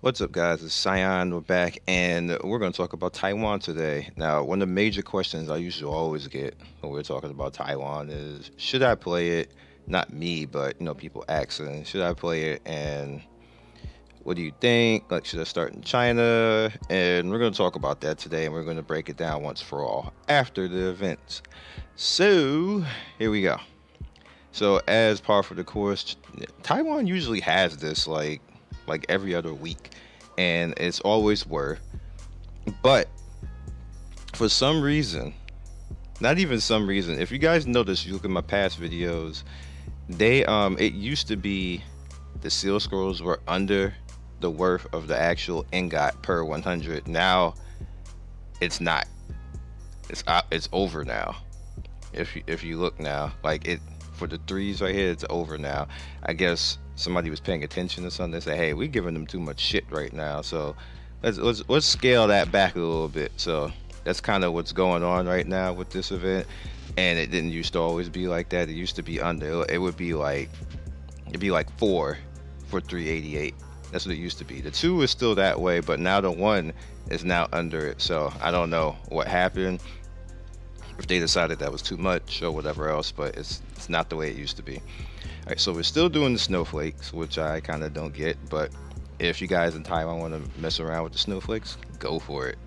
What's up, guys? It's Cyan. We're back, and we're going to talk about Taiwan today. Now, one of the major questions I usually always get when we're talking about Taiwan is, should I play it? Not me, but people asking, should I play it? And what do you think? Like, should I start in China? And we're going to talk about that today, and we're going to break it down once for all after the events. So, here we go. So, as par for the course, Taiwan usually has this like every other week, and it's always were. But for some reason, not even some reason, if you guys notice, you look at my past videos, they it used to be the seal scrolls were under the worth of the actual ingot per 100. Now it's not. It's over now. If you look now, like it for the threes right here, it's over now. I guess somebody was paying attention to something. They say, hey, we're giving them too much shit right now, so let's scale that back a little bit. So that's kind of what's going on right now with this event. And it didn't used to always be like that. It used to be under. It would be like four for 388. That's what it used to be. The two is still that way, but now the one is now under it. So I don't know what happened, if they decided that was too much or whatever else, but it's not the way it used to be. All right, so we're still doing the snowflakes, which I kind of don't get, but if you guys in Taiwan want to mess around with the snowflakes, go for it,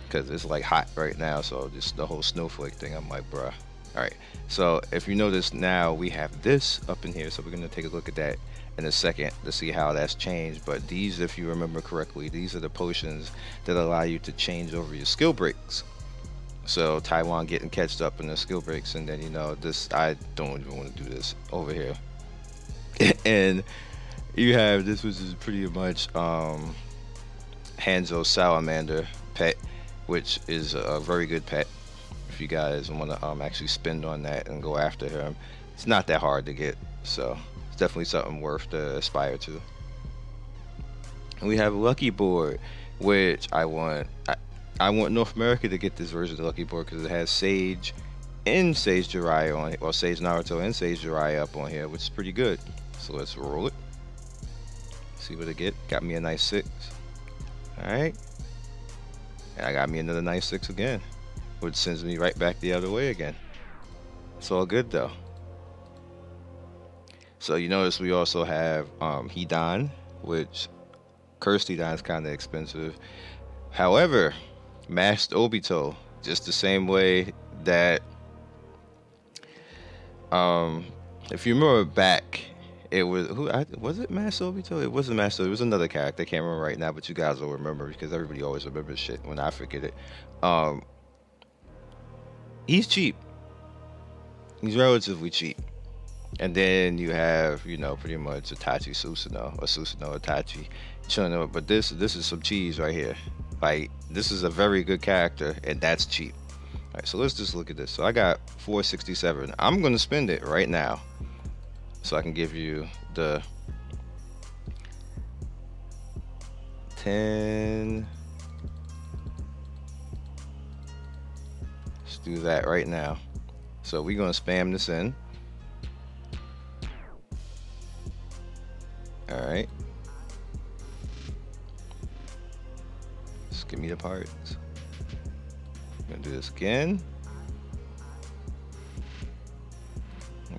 because it's like hot right now. So just the whole snowflake thing, I'm like, bruh. All right, so if you notice now, we have this up in here, so we're gonna take a look at that in a second to see how that's changed. But these, if you remember correctly, these are the potions that allow you to change over your skill breaks. So Taiwan getting catched up in the skill breaks, and then this, I don't even want to do this over here. And you have this, which is pretty much Hanzo Salamander pet, which is a very good pet. If you guys want to actually spend on that and go after him, it's not that hard to get, so it's definitely something worth to aspire to. And we have Lucky Board, which I want North America to get this version of the Lucky Board because it has Sage and Sage Jiraiya on it, or Sage Naruto and Sage Jiraiya up on here, which is pretty good. So let's roll it. See what it get. Got me a nice 6. Alright. And I got me another nice 6 again, which sends me right back the other way again. It's all good though. So you notice we also have Hidan, which Cursed Hidan is kind of expensive. However, Masked Obito, just the same way that if you remember back, it was was it Masked Obito? It wasn't Masked, it was another character. I can't remember right now, but you guys will remember because everybody always remembers shit when I forget it. He's cheap. He's relatively cheap. And then you have, pretty much Itachi Susanoo or Susanoo Itachi chilling over. But this is some cheese right here. Like, this is a very good character, and that's cheap. All right, so let's just look at this. So I got 467. I'm gonna spend it right now, so I can give you the 10. Let's do that right now. So we're gonna spam this in. All right. Just give me the parts. I'm gonna do this again.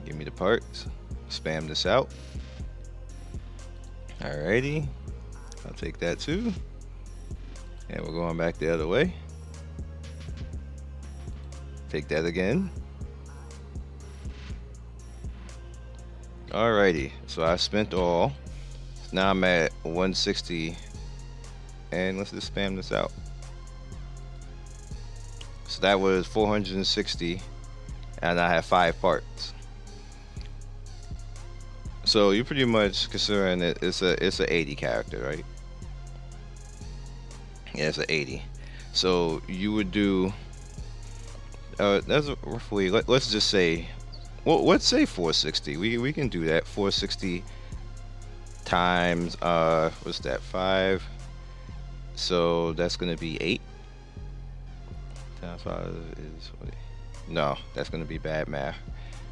Give me the parts. Spam this out. Alrighty. I'll take that too. And we're going back the other way. Take that again. Alrighty. So I spent all. Now I'm at 160. And let's just spam this out. So that was 460. And I have 5 parts. So you're pretty much considering it, it's a 80 character, right? Yeah, it's an 80. So you would do that's roughly, let's just say, well, let's say 460. We can do that. 460 times what's that, 5? So that's gonna be 8 times 5 is what? No, that's gonna be bad math.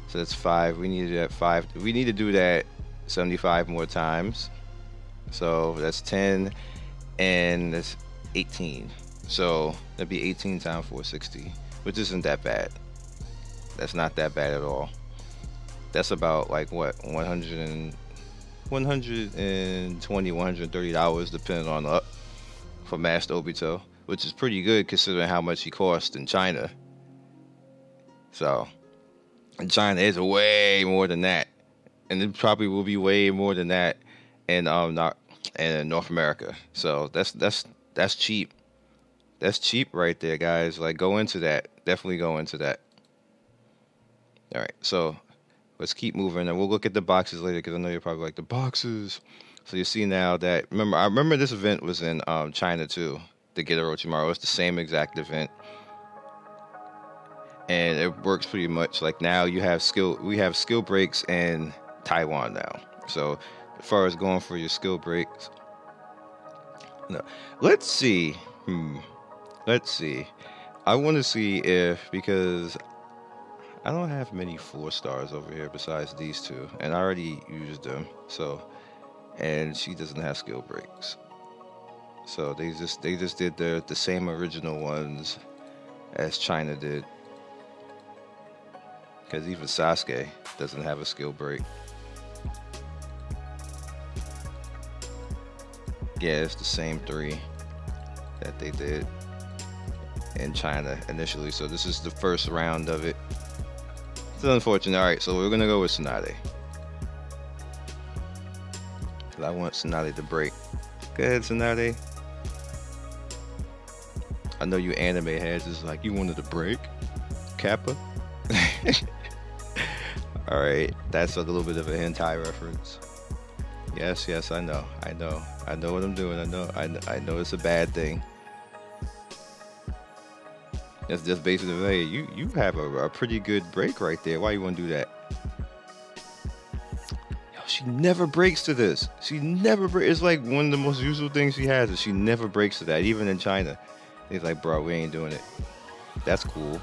So that's 5. We need to do that 5. We need to do that 75 more times. So that's 10 and that's 18. So that'd be 18 times 460, which isn't that bad. That's not that bad at all. That's about like what 120 $130 depending on luck for masked Obito, which is pretty good considering how much he cost in China. So in China it's way more than that, and it probably will be way more than that in not in North America. So that's cheap. That's cheap right there, guys. Like, go into that. Definitely go into that. All right, so let's keep moving, and we'll look at the boxes later because I know you're probably like the boxes. So you see now that I remember this event was in China too. To get Orochimaru, it's the same exact event, and it works pretty much. Like now we have skill breaks in Taiwan now. So as far as going for your skill breaks, no. Let's see. Let's see. I want to see if, because I don't have many 4-stars over here besides these two, and I already used them. So, and she doesn't have skill breaks. So they just did the same original ones as China did. Because even Sasuke doesn't have a skill break. Yeah, it's the same 3 that they did in China initially. So this is the first round of it. It's unfortunate. Alright, so we're gonna go with Tsunade. Cause I want Tsunade to break. Go ahead, Tsunade. I know you anime heads is like, you wanted to break? Kappa? Alright, that's a little bit of a hentai reference. Yes, I know what I'm doing. I know it's a bad thing. That's just basically, hey, you have a pretty good break right there. Why you want to do that? Yo, she never breaks to this. She never breaks. It's like one of the most useful things she has is she never breaks to that, even in China. He's like, bro, we ain't doing it. That's cool.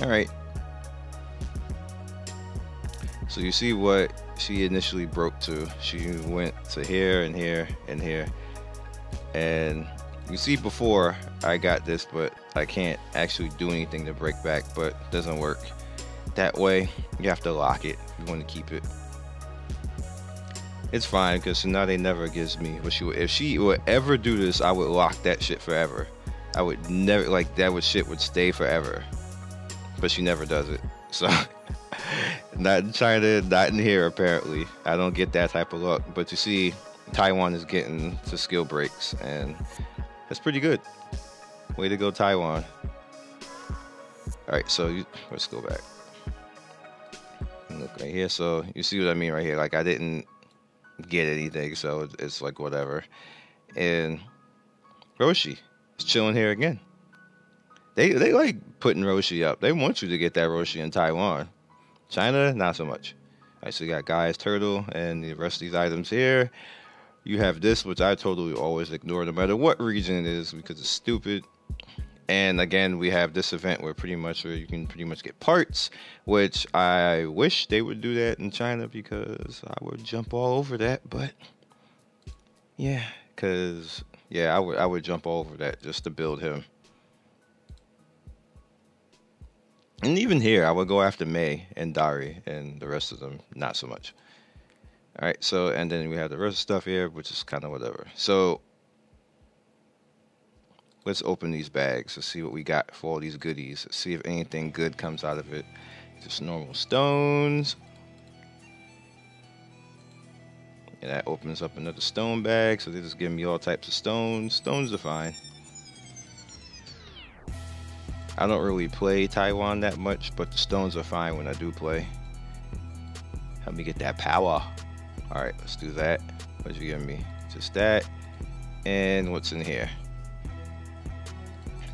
All right. So you see what she initially broke to. She went to here and here and here. And you see before I got this, but I can't actually do anything to break back, but it doesn't work that way. You have to lock it if you want to keep it. It's fine because Tsunade never gives me what she would. If she would ever do this, I would lock that shit forever. I would never, like, shit would stay forever. But she never does it. So not in China, not in here apparently. I don't get that type of luck. But you see, Taiwan is getting to skill breaks, and that's pretty good. Way to go, Taiwan. Alright, so let's go back. Look right here. So you see what I mean right here. Like, I didn't get anything, so it's like whatever. And Roshi is chilling here again. They like putting Roshi up. They want you to get that Roshi in Taiwan. China, not so much. Alright, so you got Guy's Turtle and the rest of these items here. You have this, which I totally always ignore no matter what region it is because it's stupid. And again, we have this event where you can pretty much get parts, which I wish they would do that in China because I would jump all over that. But yeah, I would jump all over that just to build him. And even here, I would go after Mei and Dari and the rest of them, not so much. All right, so, and then we have the rest of the stuff here, which is kind of whatever. So let's open these bags to see what we got for all these goodies. See if anything good comes out of it. Just normal stones. And that opens up another stone bag, so they just give me all types of stones. Stones are fine. I don't really play Taiwan that much, but the stones are fine when I do play. Help me get that power. Alright, let's do that. What you give me? Just that. And what's in here?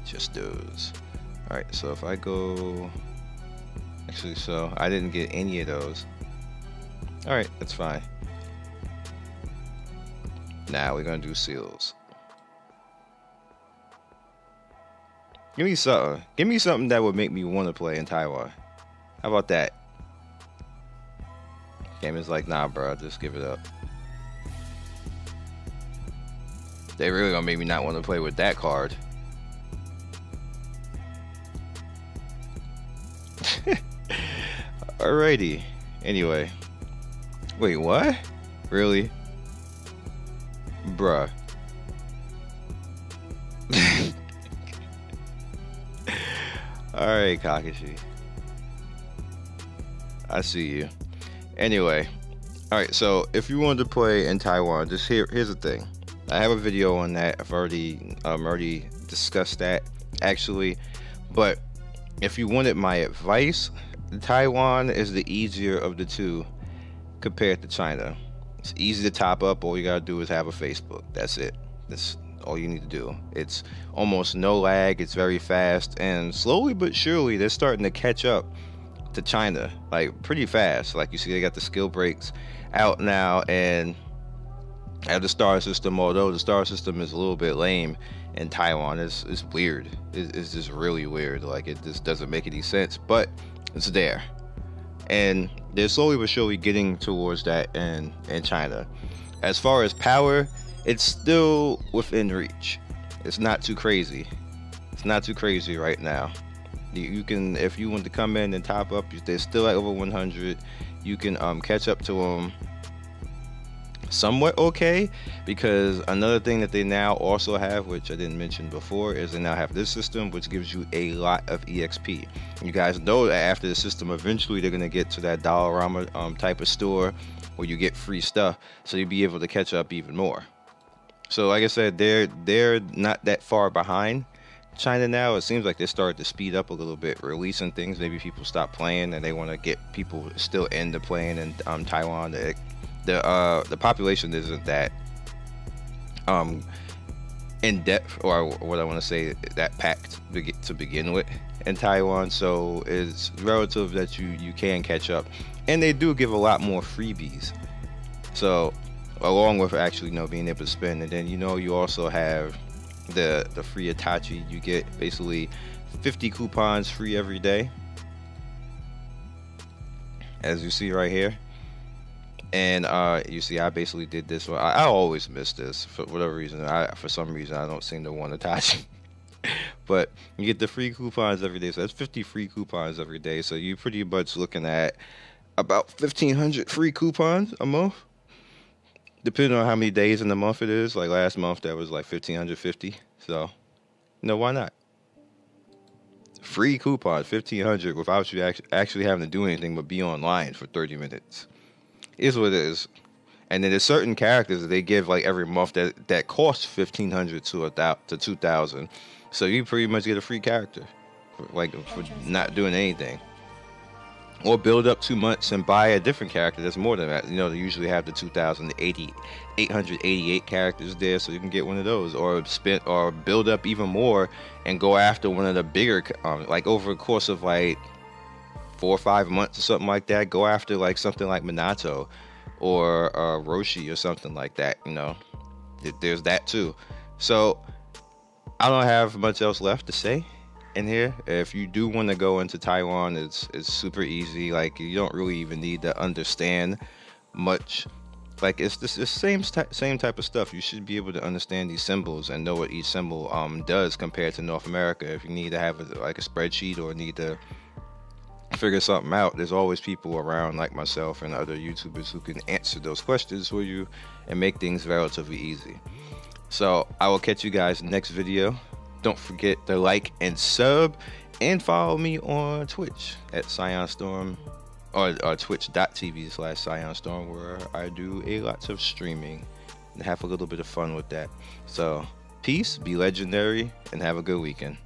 Just those. Alright, so if I go... Actually, so I didn't get any of those. Alright, that's fine. Now we're gonna do seals. Give me something. Give me something that would make me want to play in Taiwan. How about that? Game is like, nah, bro, just give it up. They really gonna make me not want to play with that card. Alrighty. Anyway. Wait, what? Really? Bruh. Alright, Kakashi. I see you. Anyway. Alright, so if you wanted to play in Taiwan, just here's the thing. I have a video on that. I've already discussed that, actually. But if you wanted my advice, Taiwan is the easier of the two compared to China. It's easy to top up. All you gotta do is have a Facebook. That's it. That's all you need to do. It's almost no lag. It's very fast, and slowly but surely they're starting to catch up to China, like pretty fast. Like you see, they got the skill breaks out now, and have the star system. Although the star system is a little bit lame in Taiwan, it's weird. It's just really weird. Like it just doesn't make any sense, but it's there. And they're slowly but surely getting towards that in China. As far as power, it's still within reach. It's not too crazy. It's not too crazy right now. You can, if you want to come in and top up, they're still at over 100. You can catch up to them somewhat okay, because another thing that they now also have, which I didn't mention before, is they now have this system which gives you a lot of EXP. You guys know that after the system, eventually they're going to get to that Dollarama type of store where you get free stuff, so you'll be able to catch up even more. So like I said, they're not that far behind China now. It seems like they're starting to speed up a little bit, releasing things. Maybe people stop playing and they want to get people still into playing in Taiwan. The population isn't that in depth, or what I want to say, that packed to begin with in Taiwan, so it's relative that you can catch up, and they do give a lot more freebies, so along with actually being able to spend. And then you also have the free Itachi. You get basically 50 coupons free every day, as you see right here. And you see, I basically did this one. I always miss this for whatever reason. For some reason, I don't seem to want to Itachi. But you get the free coupons every day, so that's 50 free coupons every day. So you're pretty much looking at about 1,500 free coupons a month, depending on how many days in the month it is. Like last month, that was like 1,550. So, why not? Free coupons, 1,500, without you actually having to do anything but be online for 30 minutes. Is what it is. And then there's certain characters that they give like every month that cost 1,500 to 2,000. So you pretty much get a free character, for not doing anything. Or build up 2 months and buy a different character that's more than that. They usually have the 888 characters there, so you can get one of those, or build up even more and go after one of the bigger, like over the course of like 4 or 5 months or something like that. Go after like something like Minato or Roshi or something like that. There's that too. So I don't have much else left to say in here. If you do want to go into Taiwan, it's super easy. Like you don't really even need to understand much. Like it's the same type of stuff. You should be able to understand these symbols and know what each symbol does compared to North America. If you need to have a spreadsheet or need to figure something out, there's always people around like myself and other YouTubers who can answer those questions for you and make things relatively easy. So I will catch you guys next video. Don't forget to like and sub, and follow me on Twitch at ScionStorm, or twitch.tv/ScionStorm, where I do a lot of streaming and have a little bit of fun with that. So peace, be legendary, and have a good weekend.